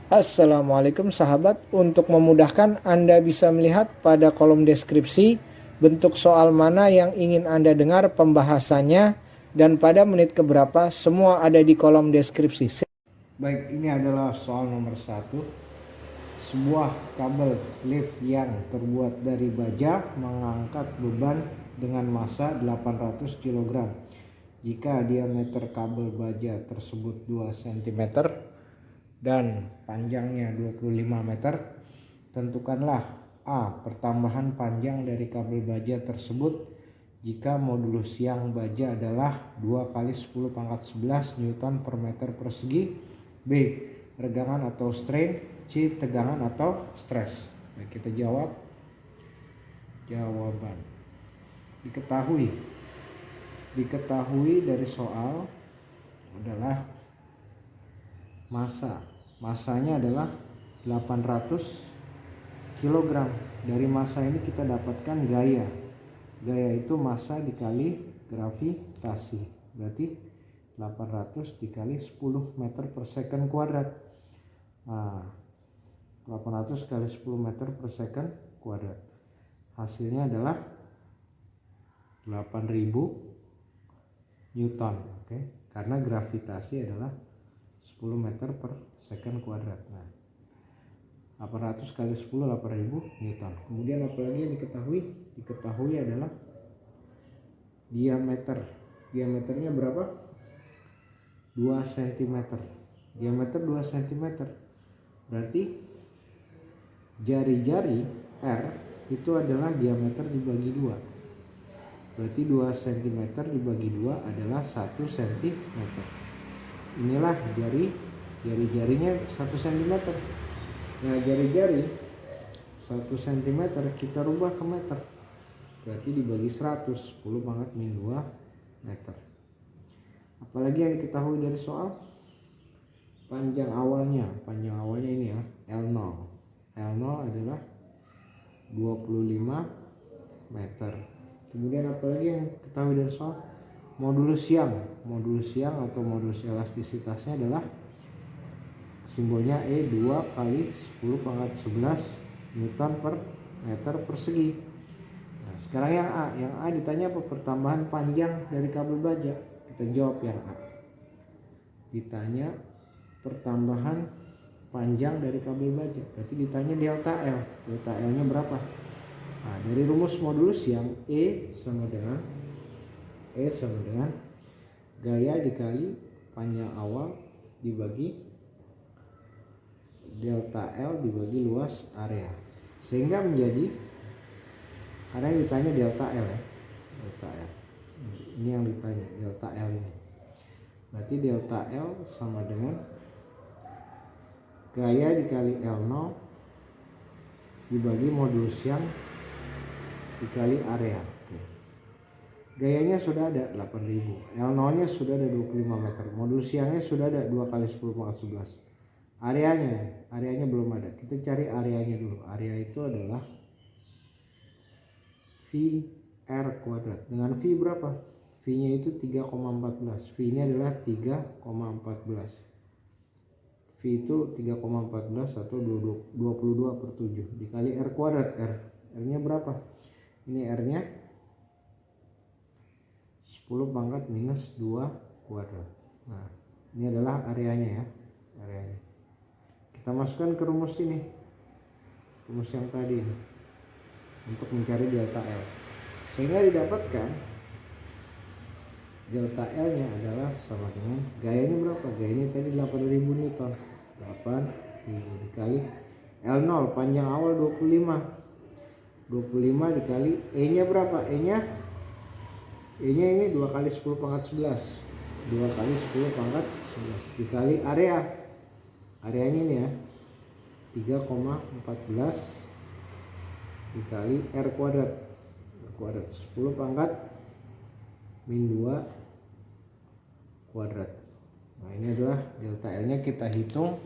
Assalamualaikum sahabat, untuk memudahkan Anda bisa melihat pada kolom deskripsi bentuk soal mana yang ingin Anda dengar pembahasannya dan pada menit keberapa, semua ada di kolom deskripsi. Baik, ini adalah soal nomor 1. Sebuah kabel lift yang terbuat dari baja mengangkat beban dengan massa 800 kg. Jika diameter kabel baja tersebut 2 cm dan panjangnya 25 meter, tentukanlah A. Pertambahan panjang dari kabel baja tersebut jika modulus yang baja adalah 2 kali 10 pangkat 11 Newton per meter persegi. B. Regangan atau strain. C. Tegangan atau stres. Nah, kita jawab. Jawaban diketahui dari soal adalah masanya adalah 800 kg. Dari massa ini kita dapatkan gaya itu massa dikali gravitasi, berarti 800 dikali 10 meter per second kuadrat. Nah, 800 kali 10 meter per second kuadrat, hasilnya adalah 8000 Newton. Oke, karena gravitasi adalah 10 meter per second kuadrat. Nah, 800 kali 10 8000 Newton. Kemudian apalagi yang diketahui adalah diameternya berapa? 2 cm. Diameter 2 cm, berarti jari-jari R itu adalah diameter dibagi 2. Berarti 2 cm dibagi 2 adalah 1 cm. Inilah jari-jarinya 1 cm. Nah, jari-jari 1 cm kita rubah ke meter, berarti dibagi 100, 10 pangkat min 2 meter. Apalagi yang diketahui dari soal? Panjang awalnya ini ya, L0 adalah 25 meter. Kemudian apalagi yang diketahui dari soal? Modulus yang atau modulus elastisitasnya adalah simbolnya E, 2 kali 10 pangkat 11 Newton per meter persegi. Nah, sekarang yang A ditanya apa? Pertambahan panjang dari kabel baja. Kita jawab yang A. Ditanya pertambahan panjang dari kabel baja, berarti ditanya delta L. Delta L-nya berapa? Nah, dari rumus modulus yang E sama dengan gaya dikali panjang awal dibagi delta L dibagi luas area, sehingga menjadi, karena yang ditanya delta L ya, delta L ini yang ditanya, delta L ini berarti delta L sama dengan gaya dikali L0 dibagi modulus yang dikali area. Oke. Gayanya sudah ada 8000, L0 nya sudah ada 25 meter, modulus yang-nya sudah ada 2 kali 10 pangkat 11. Areanya belum ada. Kita cari areanya dulu. Area itu adalah V R kuadrat. Dengan V berapa? V nya itu 3,14. V ini adalah 3,14. V itu 3,14 atau 22/7 dikali R kuadrat. R nya berapa? Ini R nya 10 pangkat minus 2 kuadrat. Nah, ini adalah areanya ya. Areanya. Kita masukkan ke rumus ini, rumus yang tadi ini, untuk mencari delta L, sehingga didapatkan delta L nya adalah sama dengan gayanya berapa? Gayanya tadi 8000 Newton. 8000 dikali L0 panjang awal 25 dikali E nya berapa? E nya ini 2 kali 10 pangkat 11, 2 kali 10 pangkat 11 dikali areanya ini ya, 3,14 dikali R kuadrat 10 pangkat min 2 kuadrat. Nah, ini adalah delta L nya, kita hitung,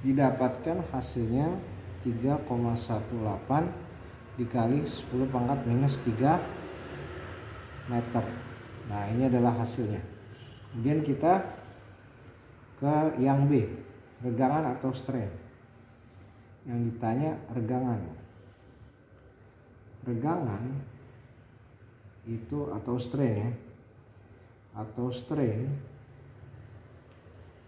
didapatkan hasilnya 3,18 dikali 10 pangkat minus 3 meter. Nah, ini adalah hasilnya. Kemudian kita ke yang B, regangan atau strain. Yang ditanya regangan. Regangan itu atau strain ya. Atau strain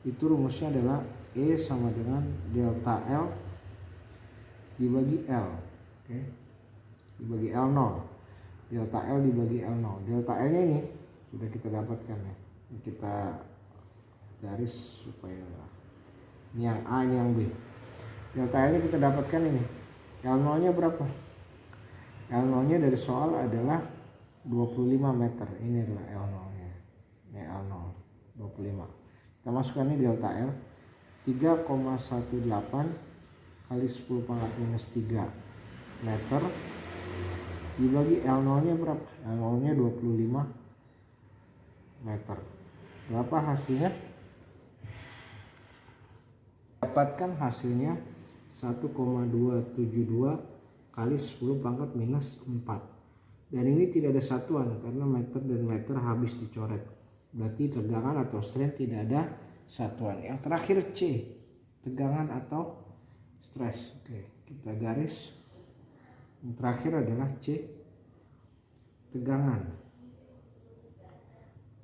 itu rumusnya adalah E sama dengan delta L dibagi L. Oke. Dibagi L0. Delta L dibagi L0. Delta L nya ini sudah kita dapatkan ya. Kita garis supaya ini yang A, ini yang B. Delta L nya kita dapatkan ini. L0 nya berapa? L0 nya dari soal adalah 25 meter. Ini adalah L0 nya. Ini L0 25. Kita masukkan ini delta L 3,18 kali 10 pangkat minus 3 meter dibagi L0 nya berapa? L0 nya 25 meter. Berapa hasilnya? Dapatkan hasilnya 1,272 kali 10 pangkat minus 4. Dan ini tidak ada satuan karena meter dan meter habis dicoret. Berarti tegangan atau strain tidak ada satuan. Yang terakhir C, tegangan atau stres. Oke, kita garis. Yang terakhir adalah C, tegangan.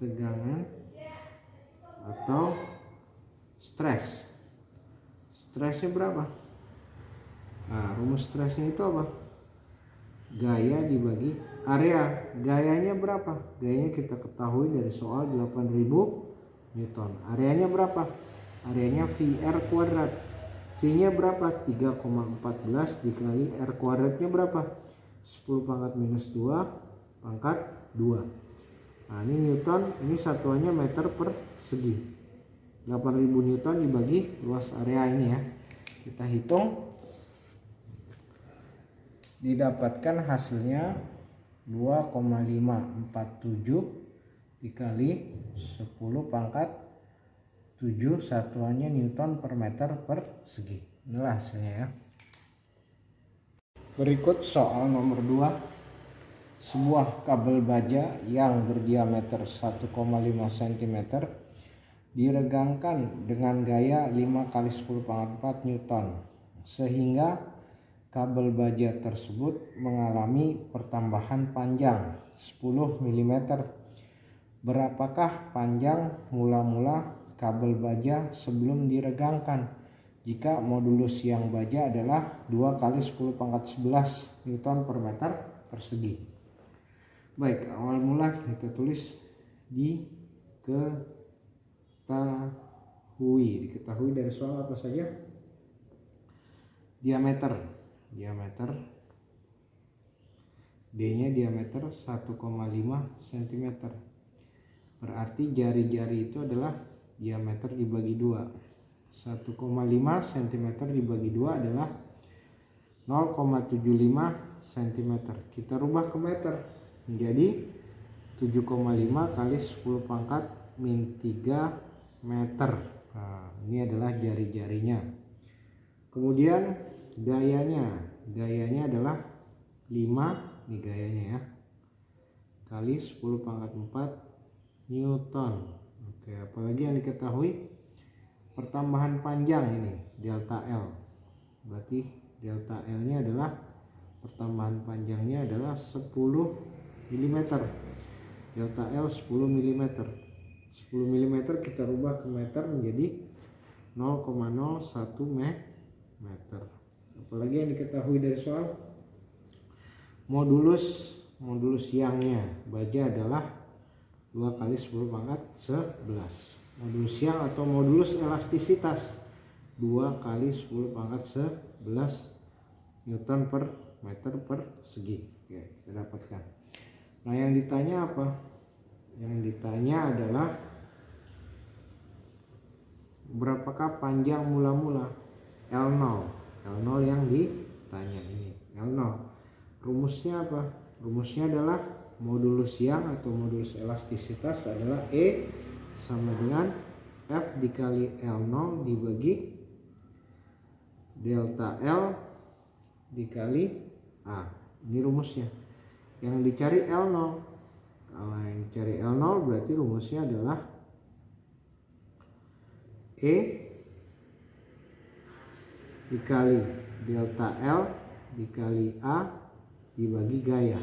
Tegangan atau stres. Stresnya berapa? Nah, rumus stresnya itu apa? Gaya dibagi area. Gayanya berapa? Gayanya kita ketahui dari soal 8000 Newton. Areanya berapa? Areanya VR kuadrat. V-nya berapa? 3,14 dikali R kuadratnya berapa? 10 pangkat minus 2 pangkat 2. Nah, ini Newton, ini satuannya meter per segi. 8000 Newton dibagi luas area ini ya. Kita hitung. Didapatkan hasilnya 2,547 dikali 10 pangkat 7 satuannya Newton per meter per segi. Inilah hasilnya ya. Berikut soal nomor 2. Sebuah kabel baja yang berdiameter 1,5 cm diregangkan dengan gaya 5 kali 10 pangkat 4 Newton sehingga kabel baja tersebut mengalami pertambahan panjang 10 mm. Berapakah panjang mula-mula kabel baja sebelum diregangkan jika modulus yang baja adalah 2 kali 10 pangkat 11 Newton per meter persegi? Baik, awal mula kita tulis diketahui dari soal apa saja? Diameter D-nya diameter 1,5 cm. Berarti jari-jari itu adalah diameter dibagi 2. 1,5 cm dibagi 2 adalah 0,75 cm. Kita rubah ke meter menjadi 7,5 kali 10 pangkat min 3 meter. Nah, ini adalah jari-jarinya. Kemudian gayanya adalah 5, ini gayanya ya, kali 10 pangkat 4 Newton. Oke, apalagi yang diketahui? Pertambahan panjang ini delta L. Berarti delta L nya adalah pertambahan panjangnya adalah 10 mm. Delta L 10 mm. 10 mm kita rubah ke meter menjadi 0,01 meter. Apalagi yang diketahui dari soal? Modulus yangnya baja adalah 2 kali 10 pangkat 11. Modulus yang atau modulus elastisitas 2 kali 10 pangkat 11 Newton per meter per segi. Oke, kita dapatkan. Nah, yang ditanya apa? Yang ditanya adalah berapakah panjang mula-mula? L0 yang ditanya ini. L0. Rumusnya apa? Rumusnya adalah modulus yang atau modulus elastisitas adalah E sama dengan F dikali L0 dibagi delta L dikali A. Ini rumusnya. Yang dicari L0. Kalau yang dicari L0 berarti rumusnya adalah E dikali delta L dikali A dibagi gaya.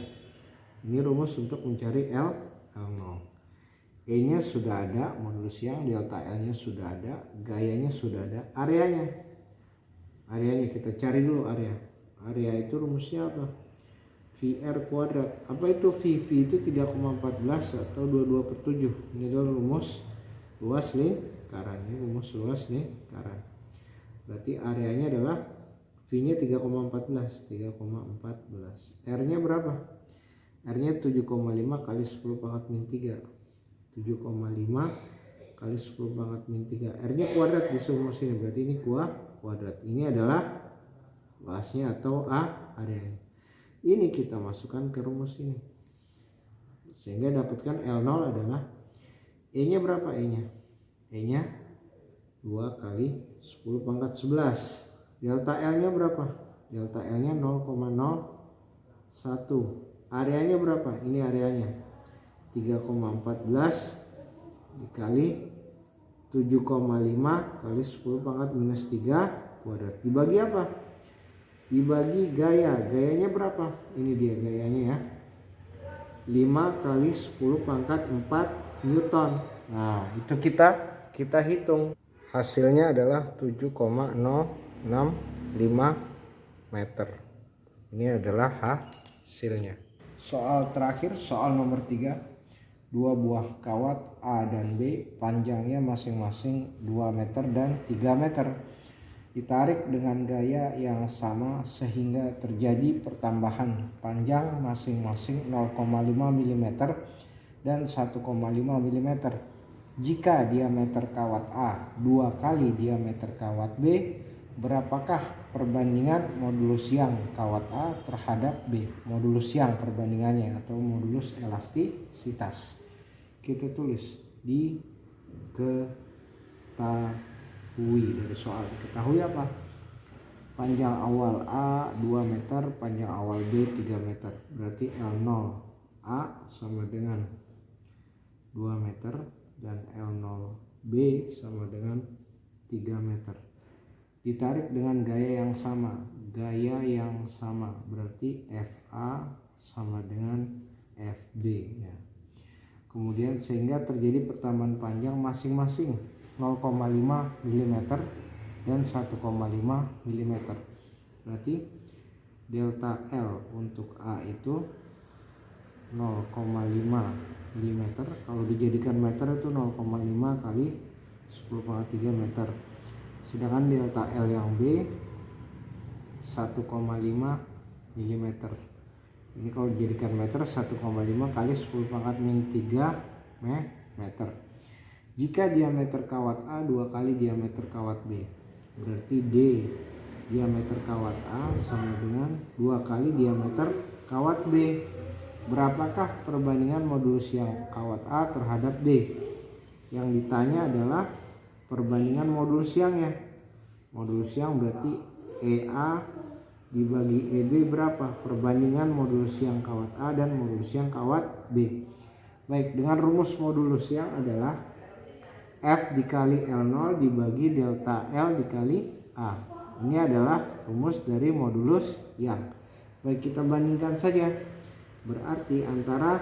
Ini rumus untuk mencari L0. E nya sudah ada, modulus yang, delta L nya sudah ada, gayanya sudah ada, areanya kita cari dulu area itu rumusnya apa? VR kuadrat. Apa itu V? V itu 3,14 atau 22/7. Ini adalah rumus luas lingkaran. Ini rumus luas lingkaran. Berarti areanya adalah V-nya 3,14. R-nya berapa? R-nya 7,5 kali 10 pangkat min 3. 7,5 kali 10 pangkat min 3. R-nya kuadrat di rumus ini. Berarti ini kuadrat. Ini adalah luasnya atau areanya. Ini kita masukkan ke rumus ini. Sehingga dapatkan L0 adalah E-nya berapa E-nya? E-nya 2 kali 10 pangkat 11. Delta L-nya berapa? Delta L-nya 0,01. Areanya berapa? Ini areanya 3,14 dikali 7,5 kali 10 pangkat minus 3 kuadrat. Dibagi apa? Dibagi gaya. Gayanya berapa? Ini dia gayanya ya. 5 kali 10 pangkat 4 Newton. Nah, itu kita hitung. Hasilnya adalah 7,065 meter. Ini adalah hasilnya. Soal terakhir, soal nomor 3. Dua buah kawat A dan B panjangnya masing-masing 2 meter dan 3 meter. Ditarik dengan gaya yang sama sehingga terjadi pertambahan panjang masing-masing 0,5 mm dan 1,5 mm. Jika diameter kawat A 2 kali diameter kawat B, berapakah perbandingan modulus yang kawat A terhadap B? Modulus yang perbandingannya atau modulus elastisitas. Kita tulis dari soal. Diketahui apa? Panjang awal A 2 meter, panjang awal B 3 meter. Berarti L0 A sama dengan 2 meter dan L0 B sama dengan 3 meter. Ditarik dengan gaya yang sama. Berarti FA sama dengan FB ya. Kemudian sehingga terjadi pertambahan panjang masing-masing 0,5 mm dan 1,5 mm. Berarti delta L untuk A itu 0,5 mm. Kalau dijadikan meter itu 0,5 kali 10 pangkat 3 meter. Sedangkan delta L yang B 1,5 mm. Ini kalau dijadikan meter 1,5 kali 10 pangkat min 3 meter. Jika diameter kawat A 2 kali diameter kawat B, berarti D diameter kawat A sama dengan 2 kali diameter kawat B. Berapakah perbandingan modulus yang kawat A terhadap B? Yang ditanya adalah perbandingan modulus yangnya. Modulus yang berarti EA dibagi EB berapa? Perbandingan modulus yang kawat A dan modulus yang kawat B. Baik, dengan rumus modulus yang adalah F dikali L0 dibagi delta L dikali A. Ini adalah rumus dari modulus yang. Baik, kita bandingkan saja. Berarti antara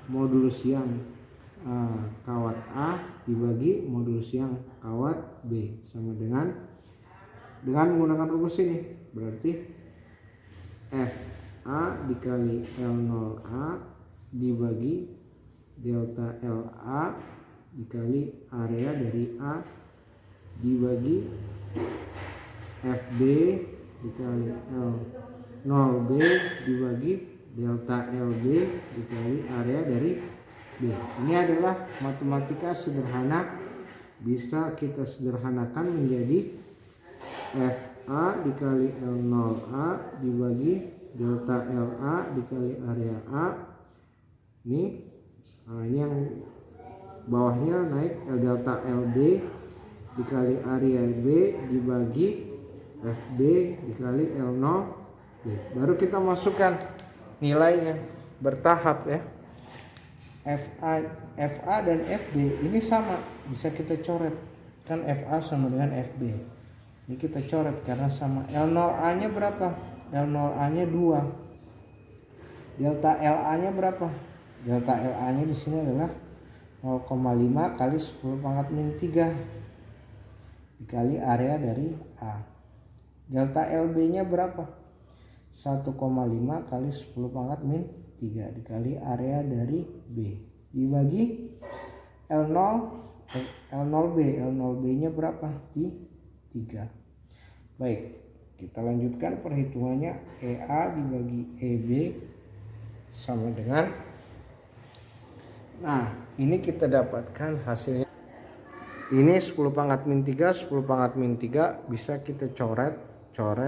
modulus yang kawat A dibagi modulus yang kawat B sama dengan menggunakan rumus ini. Berarti FA dikali L0A dibagi delta LA dikali area dari A dibagi FB dikali L0B dibagi delta LB dikali area dari B. Ini adalah matematika sederhana, bisa kita sederhanakan menjadi FA dikali L0A dibagi delta LA dikali area A. Ini yang bawahnya naik delta LB dikali area B dibagi FB dikali L0 B. Baru kita masukkan nilainya bertahap ya. FA dan FB ini sama bisa kita coret. Kan FA sama dengan FB. Ini kita coret karena sama. L0A nya berapa? L0A nya 2. Delta LA nya berapa? Delta LA nya di sini adalah 0,5 kali 10 pangkat min 3 dikali area dari A. Delta LB nya berapa? 1,5 kali 10 pangkat min 3 dikali area dari B dibagi L0 L0B. L0B nya berapa? 3. Baik, kita lanjutkan perhitungannya. EA dibagi EB sama dengan, nah ini kita dapatkan hasilnya. Ini 10 pangkat min 3, 10 pangkat min 3 bisa kita coret. 2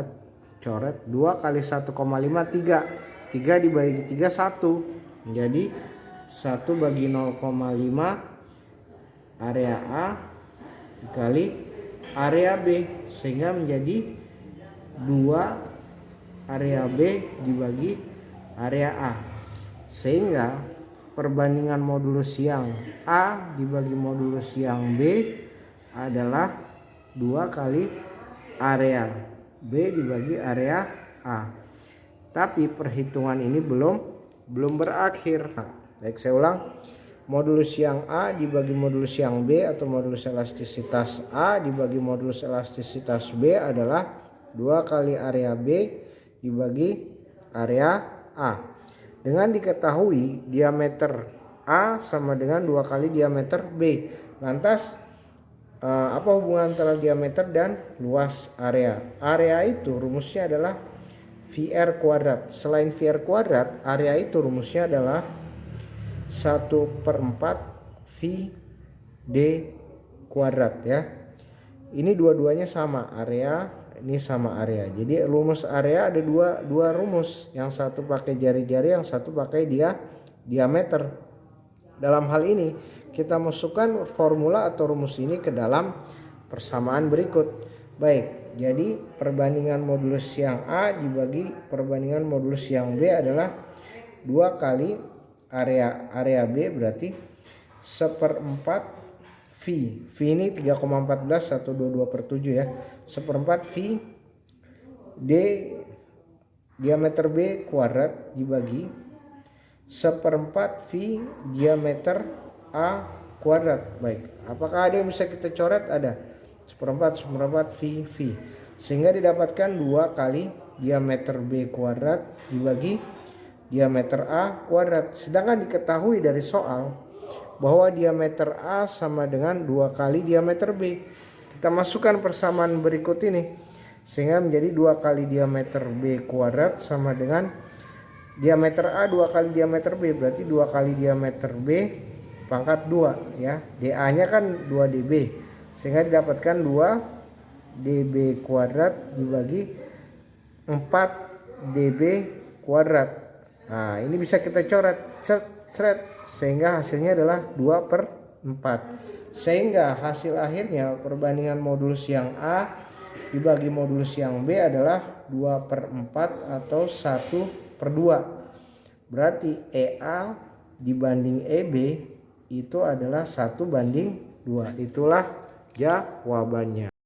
kali 1,5 3. 3 dibagi 3 1. Menjadi 1 bagi 0,5 area A dikali area B. Sehingga menjadi 2 area B dibagi area A. Sehingga perbandingan modulus yang A dibagi modulus yang B adalah 2 kali area B dibagi area A. Tapi perhitungan ini belum berakhir. Baik, saya ulang. Modulus yang A dibagi modulus yang B atau modulus elastisitas A dibagi modulus elastisitas B adalah 2 kali area B dibagi area A. Dengan diketahui diameter A sama dengan 2 kali diameter B. Lantas apa hubungan antara diameter dan luas area? Area itu rumusnya adalah VR kuadrat. Selain VR kuadrat, area itu rumusnya adalah 1/4 VD kuadrat ya. Ini dua-duanya sama, area ini sama area. Jadi rumus area ada dua rumus. Yang satu pakai jari-jari, yang satu pakai diameter. Dalam hal ini kita masukkan formula atau rumus ini ke dalam persamaan berikut. Baik, jadi perbandingan modulus yang A dibagi perbandingan modulus yang B adalah 2 kali area B berarti 1/4 V. V ini 3,14 122/7 ya. 1/4 V D diameter B kuadrat dibagi 1/4 V diameter A kuadrat. Baik, apakah ada yang bisa kita coret? Ada. 1/4 V. Sehingga didapatkan 2 kali diameter B kuadrat dibagi diameter A kuadrat. Sedangkan diketahui dari soal bahwa diameter A sama dengan 2 kali diameter B. Kita masukkan persamaan berikut ini sehingga menjadi 2 kali diameter B kuadrat sama dengan diameter A 2 kali diameter B, berarti 2 kali diameter B pangkat 2 ya. DA nya kan 2 dB, sehingga didapatkan 2 dB kuadrat dibagi 4 dB kuadrat. Nah ini bisa kita coret sehingga hasilnya adalah 2/4. Sehingga hasil akhirnya perbandingan modulus yang A dibagi modulus yang B adalah 2/4 atau 1/2. Berarti EA dibanding EB itu adalah 1/2. Itulah jawabannya.